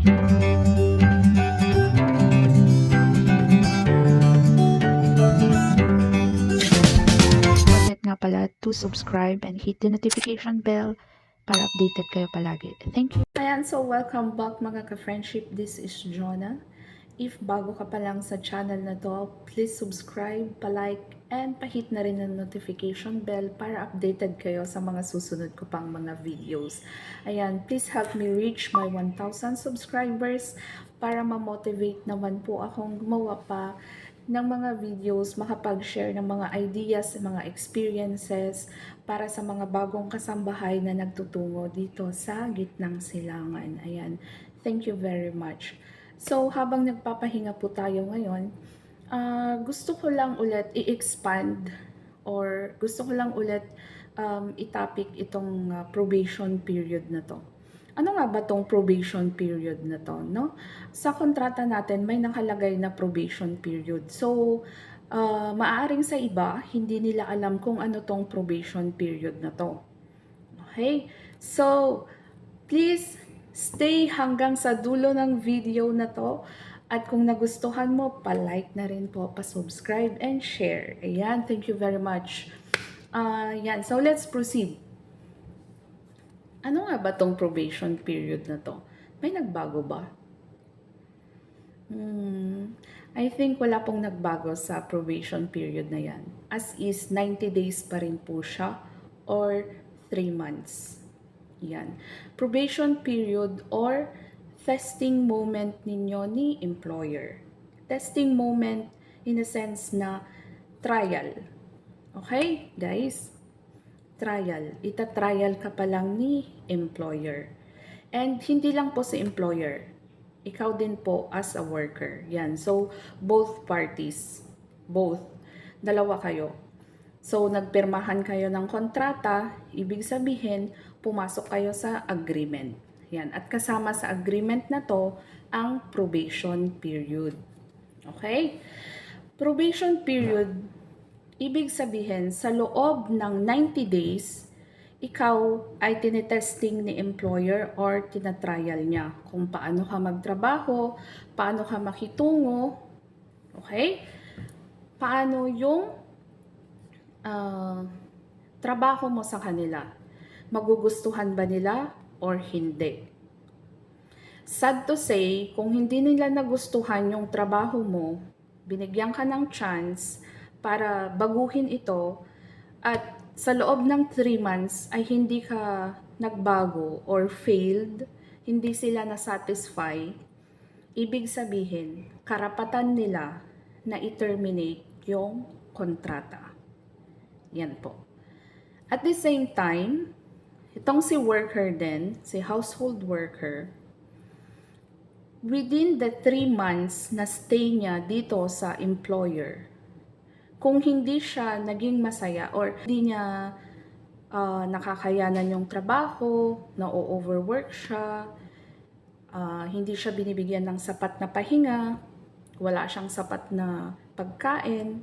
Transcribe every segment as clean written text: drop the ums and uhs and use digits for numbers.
Forget nga pala to subscribe and hit the notification bell para updated kayo palagi. Thank you. Ayan, so welcome back mga ka-friendship. This is Jonah. If bago ka pa lang sa channel na to, please subscribe, palike, and pahit na rin ang notification bell para updated kayo sa mga susunod ko pang mga videos. Ayan, please help me reach my 1,000 subscribers para ma-motivate naman po akong gumawa pa ng mga videos, makapag-share ng mga ideas, mga experiences para sa mga bagong kasambahay na nagtutungo dito sa Gitnang Silangan. Ayan, thank you very much. So, habang nagpapahinga po tayo ngayon, gusto ko lang ulit i-expand or gusto ko lang ulit i-topic itong probation period na to. Ano nga ba tong probation period na to, no? Sa kontrata natin may nakalagay na probation period. So, maaaring sa iba, hindi nila alam kung ano tong probation period na to. Okay? So, please stay hanggang sa dulo ng video na to. At kung nagustuhan mo, pa-like na rin po, pa-subscribe and share. Ayan, thank you very much. Yan, so let's proceed. Ano nga ba tong probation period na to? May nagbago ba? I think wala pong nagbago sa probation period na yan. As is, 90 days pa rin po siya or 3 months. Yan. Probation period or testing moment ninyo ni employer. Testing moment in a sense na trial. Okay, guys? Trial. Ita-trial ka pa lang ni employer. And hindi lang po si employer. Ikaw din po as a worker. Yan. So, both parties. Both. Dalawa kayo. So, nagpirmahan kayo ng kontrata. Ibig sabihin, pumasok kayo sa agreement. Yan. At kasama sa agreement na to, ang probation period. Okay? Probation period, ibig sabihin, sa loob ng 90 days, ikaw ay tinetesting ni employer or tinatrial niya kung paano ka magtrabaho, paano ka makitungo, okay? Paano yung trabaho mo sa kanila. Magugustuhan ba nila or hindi? Sad to say, kung hindi nila nagustuhan yung trabaho mo, binigyan ka ng chance para baguhin ito at sa loob ng 3 months ay hindi ka nagbago or failed, hindi sila na-satisfy, ibig sabihin, karapatan nila na i-terminate yung kontrata. Yan po. At the same time, itong si worker din, si household worker, within the 3 months na stay niya dito sa employer, kung hindi siya naging masaya or hindi niya nakakayanan yung trabaho, na-overwork siya, hindi siya binibigyan ng sapat na pahinga, wala siyang sapat na pagkain,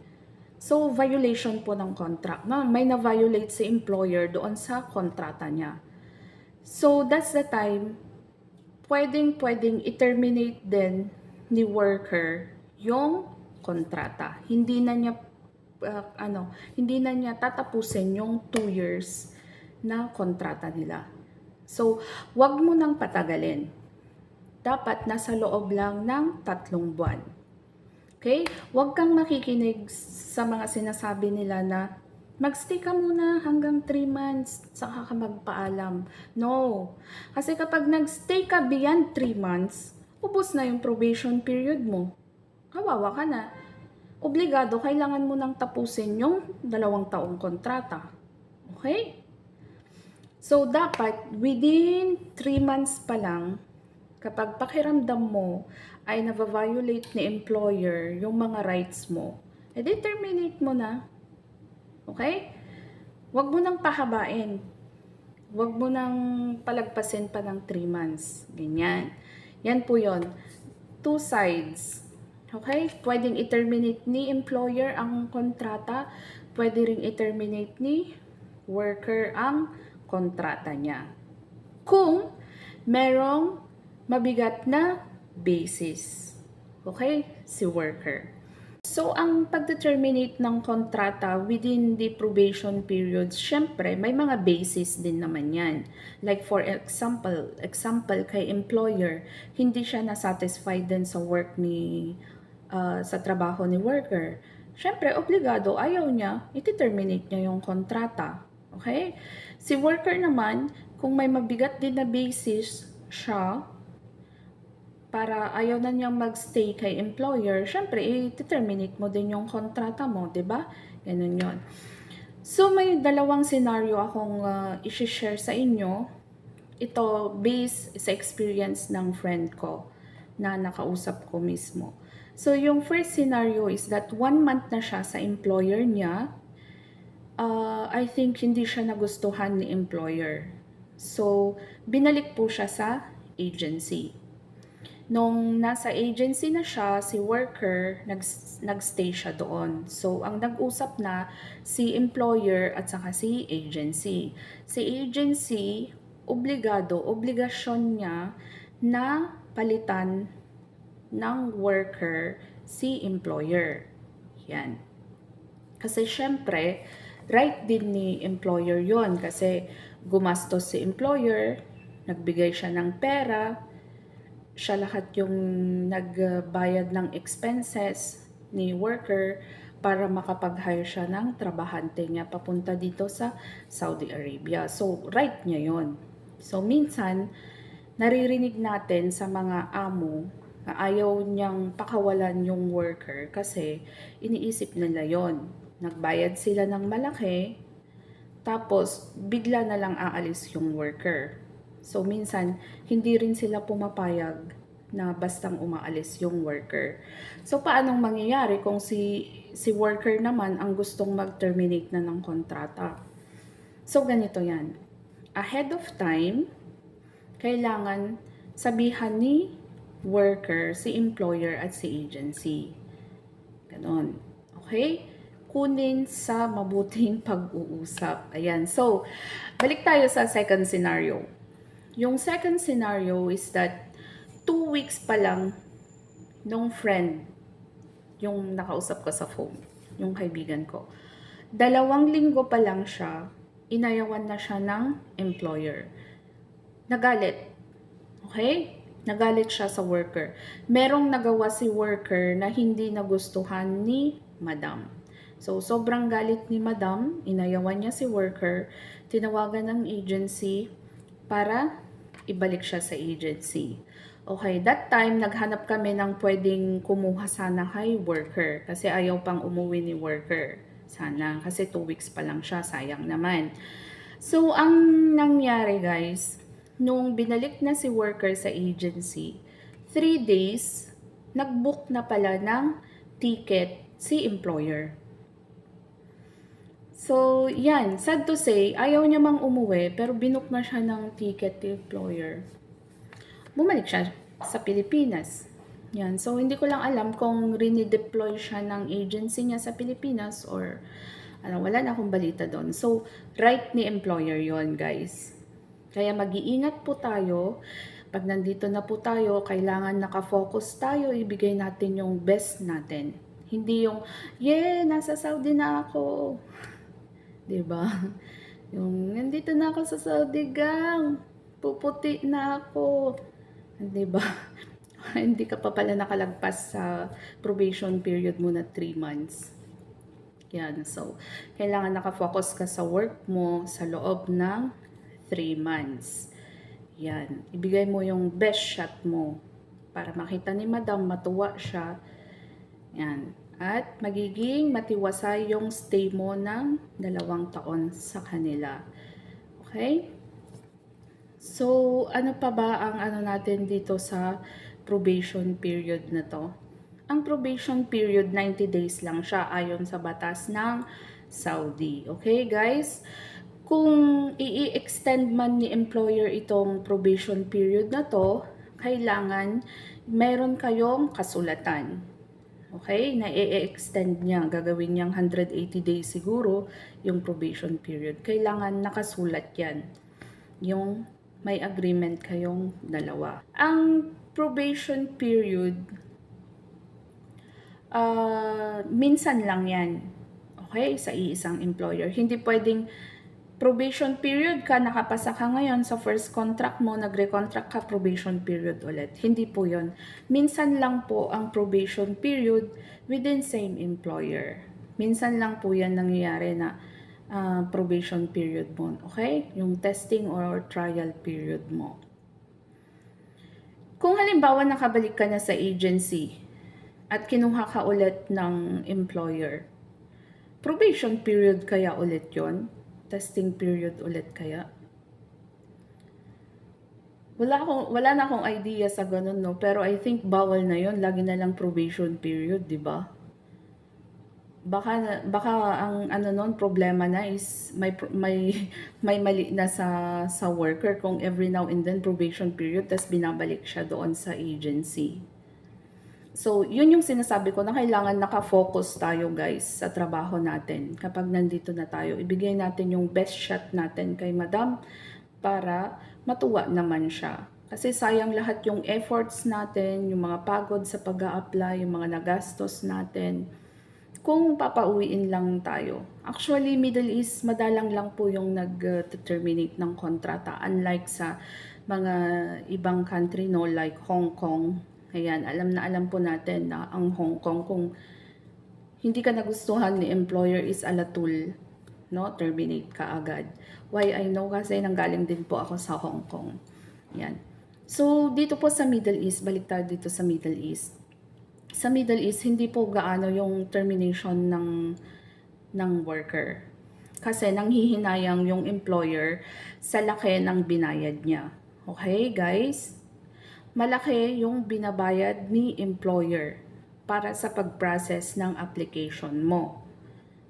so violation po ng contract. No? May na-violate si employer doon sa kontrata niya. So that's the time, pwedeng i-terminate din ni worker yung kontrata. Hindi na niya tatapusin yung 2 years na kontrata nila. So, wag mo nang patagalin. Dapat nasa loob lang ng 3 buwan. Okay? Wag kang makikinig sa mga sinasabi nila na magstay ka muna hanggang 3 months, saka ka magpaalam. No. Kasi kapag nagstay ka beyond 3 months, ubos na yung probation period mo. Kawawa ka na. Obligado, kailangan mo nang tapusin yung 2 taong kontrata. Okay? So, dapat within 3 months pa lang, kapag pakiramdam mo ay na-violate ni employer yung mga rights mo, terminate mo na. Okay? Huwag mo nang pahabain. Huwag mo nang palagpasin pa ng 3 months. Ganyan. Yan po yon. 2 sides. Okay? Pwedeng i-terminate ni employer ang kontrata. Pwede ring i-terminate ni worker ang kontrata niya. Kung merong mabigat na basis. Okay? Si worker. So, ang pag-determinate ng kontrata within the probation period, syempre, may mga basis din naman yan. Like for example kay employer, hindi siya na-satisfied din sa work sa trabaho ni worker. Syempre, obligado, ayaw niya, i-terminate niya yung kontrata. Okay? Si worker naman, kung may mabigat din na basis siya, para ayaw na niyang magstay kay employer, syempre, i-terminate mo din yung kontrata mo, di ba? Ganun yun. So, may dalawang scenario akong i-share sa inyo. Ito, based sa experience ng friend ko na nakausap ko mismo. So, yung first scenario is that 1 month na siya sa employer niya. I think hindi siya nagustuhan ni employer. So, binalik po siya sa agency. Nung nasa agency na siya, si worker, nagstay siya doon. So, ang nag-usap na si employer at saka si agency. Si agency, obligasyon niya na palitan ng worker si employer. Yan. Kasi syempre, right din ni employer yon kasi gumastos si employer, nagbigay siya ng pera, siya lahat yung nagbayad ng expenses ni worker para makapag-hire siya ng trabahante niya papunta dito sa Saudi Arabia. So, right niya yon. So, minsan, naririnig natin sa mga amo na ayaw niyang pakawalan yung worker kasi iniisip nila yon. Nagbayad sila ng malaki, tapos bigla na lang aalis yung worker. So, minsan, hindi rin sila pumapayag na bastang umaalis yung worker. So, paanong mangyayari kung si worker naman ang gustong mag-terminate na ng kontrata? So, ganito yan. Ahead of time, kailangan sabihan ni worker, si employer at si agency. Ganon. Okay? Kunin sa mabuting pag-uusap. Ayan. So, balik tayo sa second scenario. Yung second scenario is that 2 weeks pa lang nung friend, yung nakausap ko sa phone, yung kaibigan ko. 2 linggo pa lang siya, inayawan na siya ng employer. Nagalit. Okay? Nagalit siya sa worker. Merong nagawa si worker na hindi nagustuhan ni madam. So, sobrang galit ni madam, inayawan niya si worker, tinawagan ng agency para ibalik siya sa agency. Okay, that time, naghanap kami ng pwedeng kumuha sana kay worker kasi ayaw pang umuwi ni worker. Sana, kasi 2 weeks pa lang siya, sayang naman. So, ang nangyari guys, nung binalik na si worker sa agency, 3 days, nag-book na pala ng ticket si employer. So, yan. Sad to say, ayaw niya mang umuwi, pero binook na siya ng ticket ni employer. Bumalik siya sa Pilipinas. Yan. So, hindi ko lang alam kung rinideploy siya ng agency niya sa Pilipinas or wala na akong balita doon. So, right ni employer yon guys. Kaya mag-iingat po tayo. Pag nandito na po tayo, kailangan nakafocus tayo, ibigay natin yung best natin. Hindi yung, nasa Saudi na ako. Diba? Yung, nandito na ako sa Saudi, gang. Puputi na ako. Diba? Hindi ka pa pala nakalagpas sa probation period mo na 3 months. Yan. So, kailangan nakafocus ka sa work mo sa loob ng 3 months. Yan. Ibigay mo yung best shot mo para makita ni madam, matuwa siya. Yan. At magiging matiwasay yung stay mo ng 2 taon sa kanila. Okay? So, ano pa ba ang natin dito sa probation period na to? Ang probation period, 90 days lang siya ayon sa batas ng Saudi. Okay, guys? Kung i-extend man ni employer itong probation period na to, kailangan meron kayong kasulatan. Okay, na i-extend niya, gagawin niyang 180 days siguro yung probation period. Kailangan nakasulat yan, yung may agreement kayong dalawa. Ang probation period, minsan lang yan. Okay? Sa iisang employer. Hindi pwedeng probation period ka, nakapasa ka ngayon sa first contract mo, nagre-contract ka, probation period ulit. Hindi po yun. Minsan lang po ang probation period within same employer. Minsan lang po yan nangyayari na probation period mo. Okay? Yung testing or trial period mo. Kung halimbawa nakabalik ka na sa agency at kinuha ka ulit ng employer, probation period kaya ulit yon? Testing period ulit kaya? Wala na akong idea sa ganun, no? Pero I think bawal na yon. Lagi na lang probation period, di ba? Baka ang ano nun, problema na is may mali na sa worker kung every now and then probation period, tas binabalik siya doon sa agency. So, yun yung sinasabi ko na kailangan nakafocus tayo guys sa trabaho natin. Kapag nandito na tayo, ibigay natin yung best shot natin kay madam para matuwa naman siya. Kasi sayang lahat yung efforts natin, yung mga pagod sa pag-a-apply, yung mga nagastos natin, kung papauwiin lang tayo. Actually, Middle East, madalang lang po yung nag-terminate ng kontrata. Unlike sa mga ibang country, no, like Hong Kong. Ayan, alam na alam po natin na ang Hong Kong, kung hindi ka nagustuhan ni employer is alatul, no, terminate ka agad. Why I know kasi nanggaling din po ako sa Hong Kong. Yan. So, dito po sa Middle East, balik tayo dito sa Middle East. Sa Middle East, hindi po gaano yung termination ng worker. Kasi nanghihinayang yung employer sa laki ng binayad niya. Okay, guys? Malaki yung binabayad ni employer para sa pag-process ng application mo.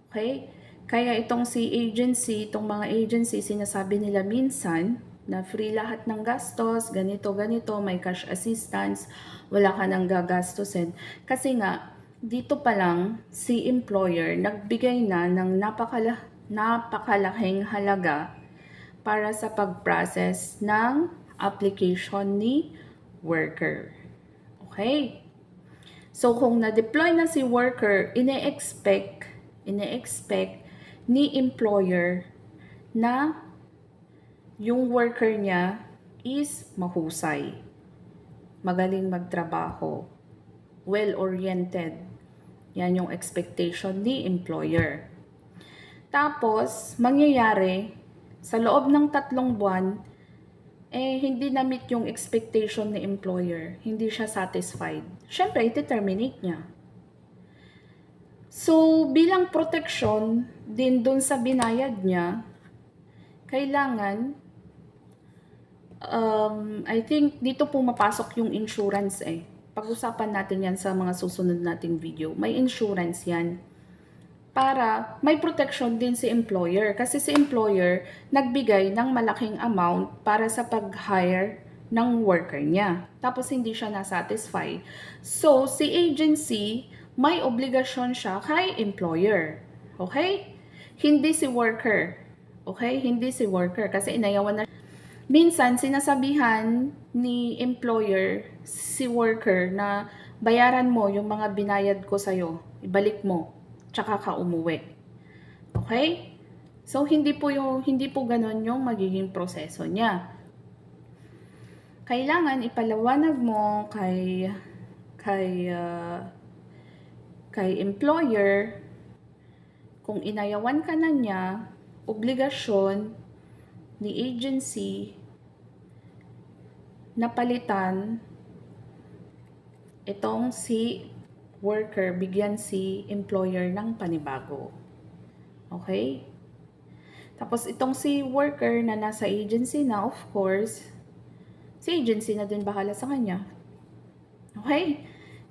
Okay? Kaya itong itong mga agency, sinasabi nila minsan na free lahat ng gastos, ganito, may cash assistance, wala ka nang gagastusin. Kasi nga, dito pa lang, si employer nagbigay na ng napakalaking halaga para sa pag-process ng application ni worker. Okay? So, kung na-deploy na si worker, ine-expect ni employer na yung worker niya is mahusay, magaling magtrabaho, well-oriented. Yan yung expectation ni employer. Tapos, mangyayari, sa loob ng 3 buwan, hindi na-meet yung expectation ni employer. Hindi siya satisfied. Siyempre, iti-terminate niya. So, bilang protection din dun sa binayad niya, kailangan, I think dito pumapasok yung insurance eh. Pag-usapan natin yan sa mga susunod nating video. May insurance yan. Para may protection din si employer. Kasi si employer nagbigay ng malaking amount para sa pag-hire ng worker niya. Tapos hindi siya na-satisfy. So, si agency, may obligasyon siya kay employer. Okay? Hindi si worker. Okay? Hindi si worker. Kasi inayawan na. Minsan, sinasabihan ni employer si worker na bayaran mo yung mga binayad ko sa'yo. Ibalik mo. Tsaka ka umuwi. Okay? So, hindi po ganon yung magiging proseso niya. Kailangan ipaliwanag mo kay employer kung inayawan ka na niya, obligasyon ni agency na palitan itong si worker, bigyan si employer ng panibago. Okay? Tapos itong si worker na nasa agency na, of course, si agency na din bahala sa kanya. Okay?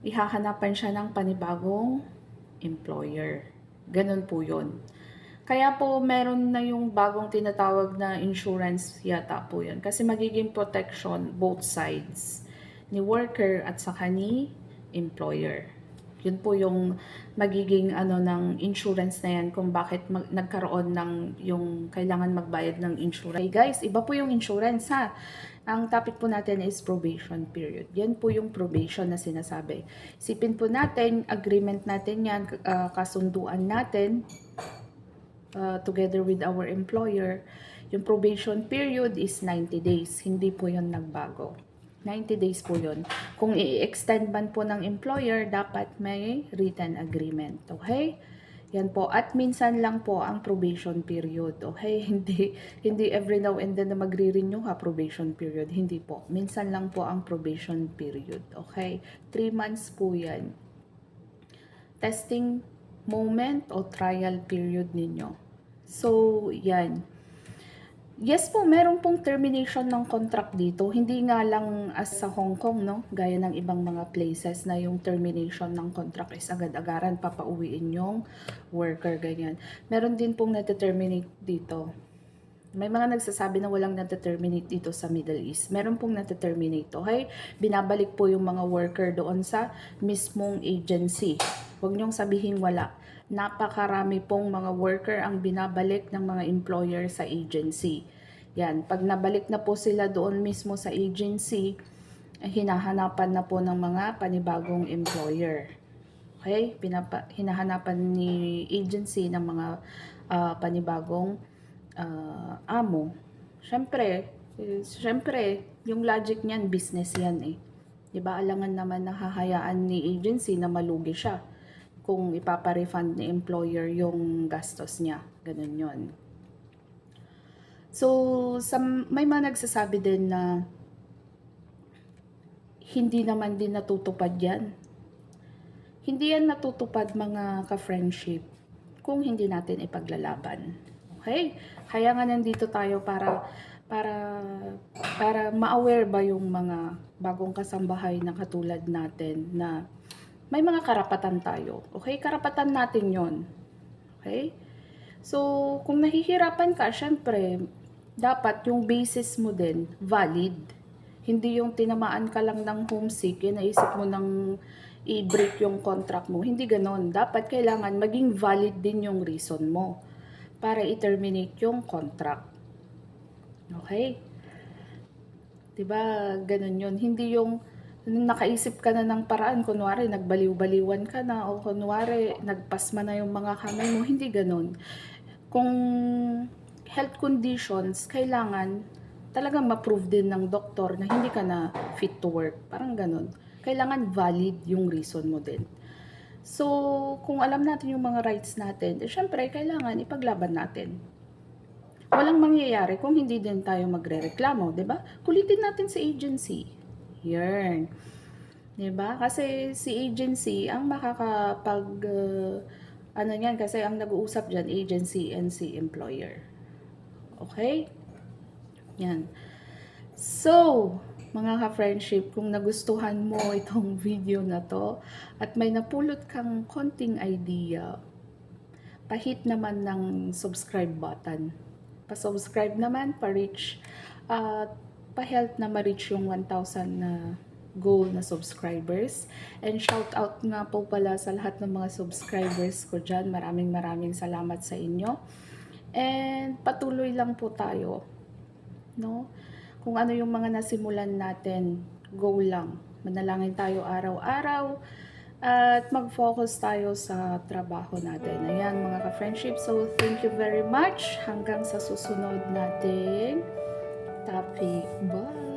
Ihahanapan siya ng panibagong employer. Ganun po yun. Kaya po meron na yung bagong tinatawag na insurance yata po yun. Kasi magiging protection both sides. Ni worker at saka ni employer. Yun po yung magiging ano ng insurance na yan kung bakit nagkaroon ng yung kailangan magbayad ng insurance. Okay guys, iba po yung insurance ha. Ang topic po natin is probation period. Yan po yung probation na sinasabi. Isipin po natin, agreement natin yan, kasunduan natin together with our employer. Yung probation period is 90 days. Hindi po yun nagbago. 90 days po yun. Kung i-extend man po ng employer, dapat may written agreement. Okay? Yan po. At minsan lang po ang probation period. Okay? Hindi every now and then na magre-renew ha probation period. Hindi po. Minsan lang po ang probation period. Okay? 3 months po yan. Testing moment o trial period ninyo. So, yan. Yes po, meron pong termination ng contract dito. Hindi nga lang as sa Hong Kong, no? Gaya ng ibang mga places na yung termination ng contract is agad-agaran, papauwiin yung worker, ganyan. Meron din pong nata-terminate dito. May mga nagsasabi na walang nata-terminate dito sa Middle East. Meron pong nata-terminate, okay? Binabalik po yung mga worker doon sa mismong agency. Huwag niyong sabihin wala. Napakarami pong mga worker ang binabalik ng mga employer sa agency. Yan, pag nabalik na po sila doon mismo sa agency, hinahanapan na po ng mga panibagong employer. Okay? Hinahanapan ni agency ng mga panibagong amo. Siyempre, yung logic niyan, business yan eh. Diba, alangan naman na hahayaan ni agency na malugi siya kung ipapa-refund ni employer yung gastos niya. Ganun yun. So, may mga nagsasabi din na hindi naman din natutupad yan. Hindi yan natutupad mga ka-friendship kung hindi natin ipaglalaban. Okay? Kaya nga nandito tayo para ma-aware ba yung mga bagong kasambahay na katulad natin na may mga karapatan tayo. Okay? Karapatan natin yon. Okay? So, kung nahihirapan ka, syempre, dapat yung basis mo din valid. Hindi yung tinamaan ka lang ng homesick, naisip mo nang i-break yung contract mo. Hindi ganon. Dapat kailangan maging valid din yung reason mo para i-terminate yung contract. Okay? Diba? Ganon yun. Hindi yung nakaisip ka na ng paraan, kunwari nagbaliw-baliwan ka na o kunwari nagpasma na yung mga kamay mo, hindi ganon. Kung health conditions, kailangan talagang ma-prove din ng doktor na hindi ka na fit to work. Parang ganon. Kailangan valid yung reason mo din. So, kung alam natin yung mga rights natin, syempre, kailangan ipaglaban natin. Walang mangyayari kung hindi din tayo magre-reklamo, 'di ba? Kulitin natin sa agency. Yan. 'Di ba? Kasi si agency ang makakapag ano niyan kasi ang nag-uusap diyan agency and si employer. Okay? Yan. So, mga ka-friendship, kung nagustuhan mo itong video na to at may napulot kang konting idea, pa-hit naman ng subscribe button. Pa-subscribe naman, pa-reach, pa-help na ma-reach yung 1,000 na goal na subscribers. And shout out nga po pala sa lahat ng mga subscribers ko dyan. Maraming salamat sa inyo. And patuloy lang po tayo, no? Kung ano yung mga nasimulan natin, go lang. Manalangin tayo araw-araw at mag-focus tayo sa trabaho natin. Ayan mga ka-friendship. So, thank you very much. Hanggang sa susunod nating topic. Bye!